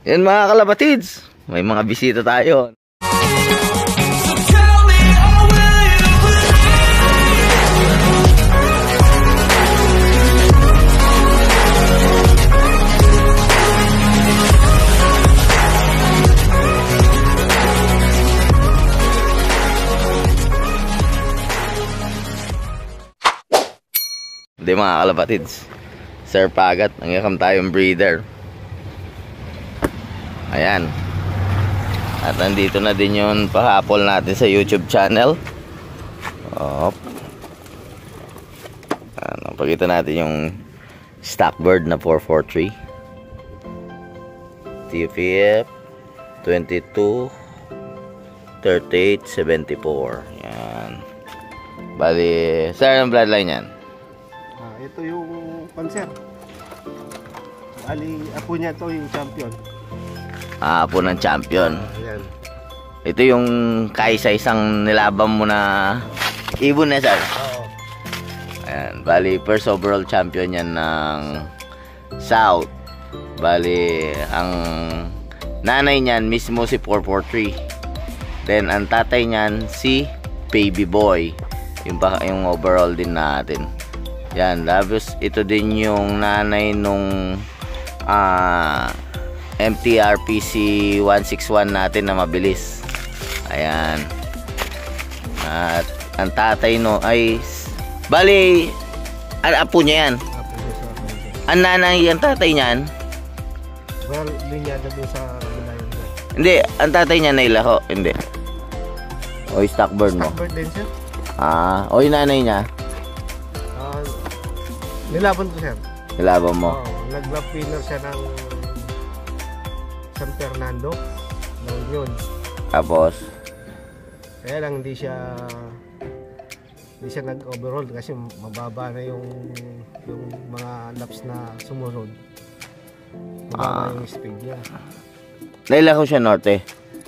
Yan mga kalapatids, may mga bisita tayo. Hindi mga kalapatids, Sir Pagat, nangyakam tayong breeder. Ayan. At nandito na din yung pahapol natin sa YouTube channel. Pakita natin yung Stockbird na 443 TFF 22 38 74. Yan. Bali, sir, ang bloodline yan? Ito yung panser. Bali, apo niya to yung champion. Apo ng champion. Ayan. Ito yung kaisa-isang nilaban mo na ibon na, sir. Oo. Ayan. Bali, first overall champion yan ng South. Bali, ang nanay niyan mismo si 443. Then, ang tatay niyan si Baby Boy. Yung overall din natin. Yan. Tapos, ito din yung nanay nung MTRPC 161 natin na mabilis. Ayan. At ang tatay no ay bali apo niya yan. Apo niya sa akin. Ang nanay ang tatay niyan. Well, linyada doon sa bilayan doon. Hindi, ang tatay niya nailaho. Hindi. O Stockbird mo. Stockbird din siya. O yung nanay niya. Nilaban ko siya. Nilaban mo. Nag-love winner siya ng San Fernando ng Union. Tapos Kaya lang hindi siya nag-overall kasi mababa na yung mga laps na sumunod. Mababa yung speed niya. nailaho siya norte.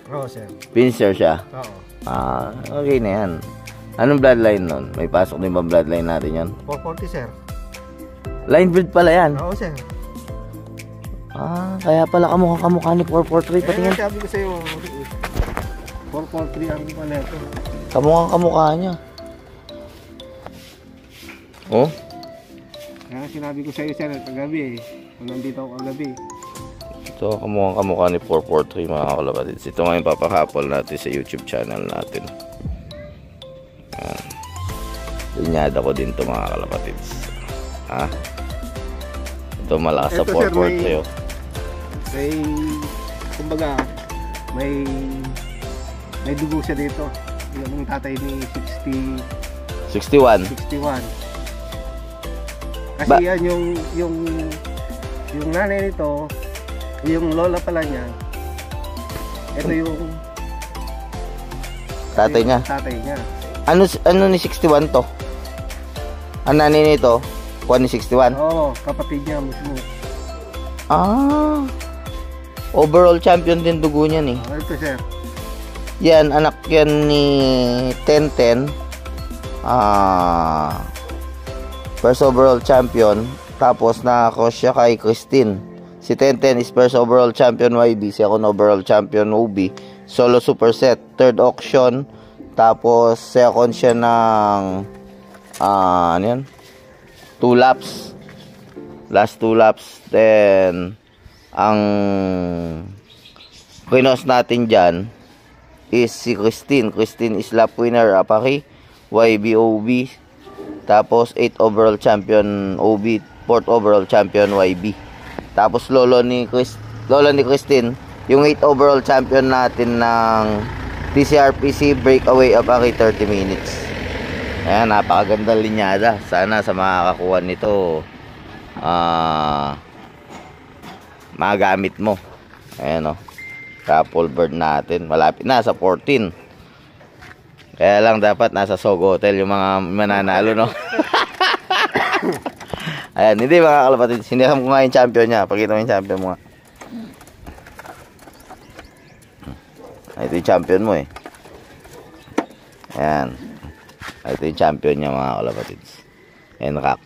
Oo, sir. Pincer siya. Oo. Okay na yan. Anong bloodline nun? May pasok din ba bloodline natin yan? 440, sir. Line breed pala yan. Oo, sir. Kaya pala kamukha ni 443 pati yan. Sabi ko sa'yo, 443 ang pala ito. Kamukha niya. Oh? Kaya sinabi ko sa'yo, sir, kagabi eh. Kung nandito ako kagabi. Ito, kamukha ni 443 mga kalapatids. Ito ngayon papakapol natin sa YouTube channel natin. Linyada ko din ito mga kalapatids. Ito malakas sa 443. Kumbaga, may dugo siya dito. Yung tatay ni 61. Kasi yan yung nanay nito, yung lola pala niya. Ito yung tatay niya. Ano ni 61 to? Ang nanay nito, kuha ni 61? Oo, kapatid niya mismo. Overall champion din dugo niya ni. Ito, sir. Yan, anak yan ni 1010. First overall champion. Tapos nakakross siya kay Christine. Si 1010 is first overall champion YB. Second overall champion OB. Solo superset. Third auction. Tapos second siya ng ano yan? 2 laps. Last 2 laps. Then ang kinos natin dyan is si Christine. Christine is lap winner Apaki YB OB. Tapos 8 overall champion OB, 4th overall champion YB. Tapos lolo ni Christine, yung 8 overall champion natin ng TCRPC breakaway Apaki 30 minutes. Ayan, napakaganda linyada. Sana sa makakakuha nito magamit mo. Ayan o, couple bird natin. Malapit na sa 14. Kaya lang dapat nasa Sogo Hotel yung mga mananalo, no? Ayan, hindi mga kalapatids. Siniham ko nga yung champion niya. Pakita mo yung champion mo nga. Ito yung champion mo eh. Ayan. Ito yung champion niya mga kalapatids. Enrack.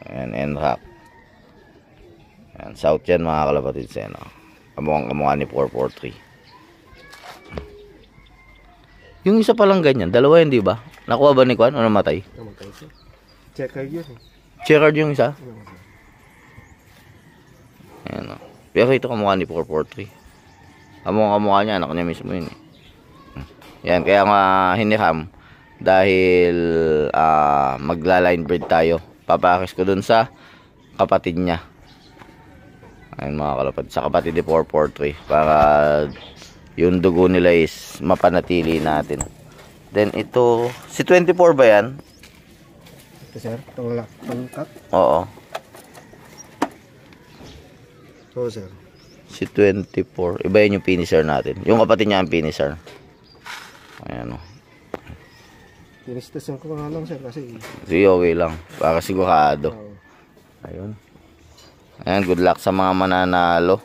Ayan, Enrack. Ayan, south yan mga kalapatids. Ayan, oh. Kamukha ni 443. Yung isa palang ganyan, dalawa yun, di ba? Nakuha ba ni Kwan o namatay? Namatay siya. Checker yun eh. Checkered yung isa? Ayan, oh. Pero ito kamukha ni 443. Kamukha niya, anak niya mismo yun eh. Yan, kaya nga hiniram dahil magla-line breed tayo. Papakis ko dun sa kapatid niya. Ayun mga kalapad, sa kapatid ni 443 para yung dugo nila is mapanatili natin. Then ito, si 24 ba yan? Ito sir, tongkat. Oo. Oo sir. Si 24, iba yan yung finisher natin. Yung kapatid niya ang finisher. Ayan o. Tinistasan ko nga lang sir kasi. Sige, okay lang. Para sigurado. Ayun. Ayan, good luck sa mga mananalo.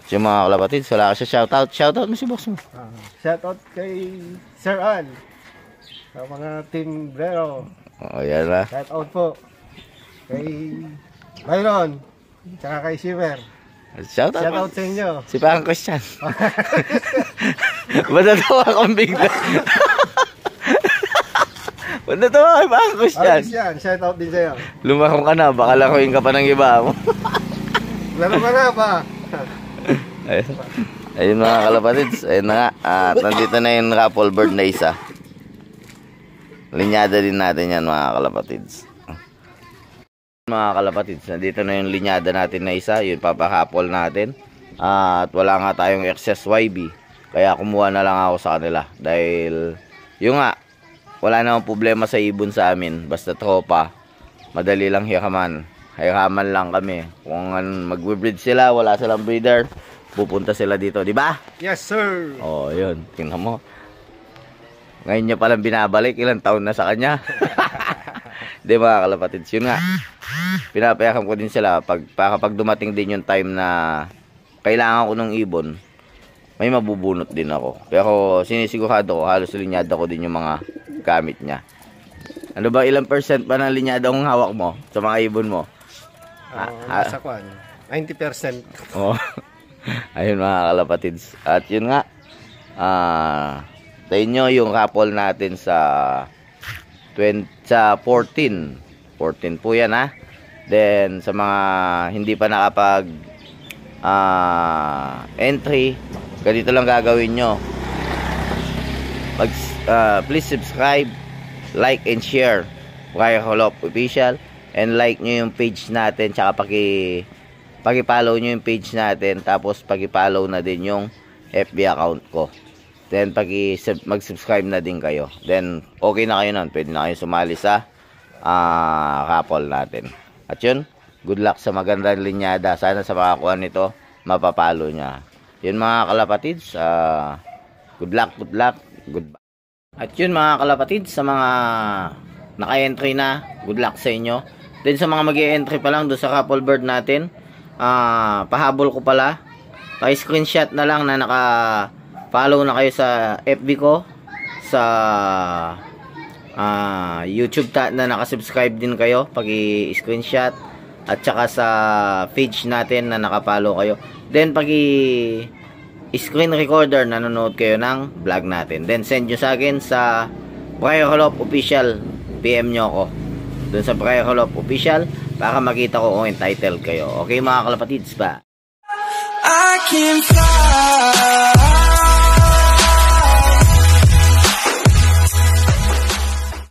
At yung mga kalapatids, wala ka siya shoutout. Shoutout mo si boss mo. Shoutout kay Sir Al. Sa mga team Brero. O, yan na. Shoutout po. Kay Byron. Tsaka kay Shimmer. Shoutout sa inyo. Si Parang Christian. Ba't natawa kang bigla? Ba't natawa kay Parang Christian? Christian, shoutout din sa'yo. Lumakong ka na, baka lakuin ka pa ng iba mo. Laro ka na ba? Ayun mga kalapatids, ayun na nga. At nandito na yung raffle bird na isa. Linyada din natin yan mga kalapatids. Mga kalapatids, nandito na yung linyada natin na isa. Yun papahapol natin. At wala nga tayong excess YB. Kaya kumuha na lang ako sa kanila. Dahil yung nga, wala namang problema sa ibon sa amin. Basta tropa, madali lang hiraman. Hiraman lang kami. Kung mag-breed sila, wala silang breeder, pupunta sila dito, di ba? Yes sir. Oh, yun. Tingnan mo. Ngayon niya palang binabalik, ilang taon na sa kanya. Di ba kalapatids? Yun nga. Pinapayakan ko din sila para pag dumating din yung time na kailangan ko ng ibon, may mabubunot din ako. Pero sinisigurado ko, halos linyada ko din yung mga gamit niya. Ano ba, ilang percent ba ng linyada kong hawak mo sa mga ibon mo? Nasa kwan, 90%. Oh. Ayun mga kalapatids. At yun nga, sa inyo yung raffle natin sa 14 po yan ha. Then sa mga hindi pa nakapag entry, ganito lang gagawin nyo. Please subscribe, like and share Briar Holop Official, and like nyo yung page natin, tsaka paki-follow nyo yung page natin, tapos paki-follow na din yung FB account ko. Then mag-subscribe na din kayo. Then okay na kayo nun, pwede na kayo sumali sa raffle natin. At yun, good luck sa magandang linyada. Sana sa makakuha nito, mapapalo niya. Yun mga kalapatids, good luck, goodbye. At yun mga kalapatids, sa mga naka-entry na, good luck sa inyo. Then sa mga mag-e-entry pa lang doon sa raffle bird natin, pahabol ko pala, pa-screenshot na lang na naka-follow na kayo sa FB ko, sa YouTube na naka-subscribe din kayo, paki-screenshot, at saka sa page natin na naka-follow kayo. Then screen recorder, nanonood kayo ng vlog natin. Then send nyo sa akin sa Briar Holop Official, PM nyo ako doon sa Briar Holop Official para makita ko kung entitled kayo. Okay mga kalapatids ba? I can fly.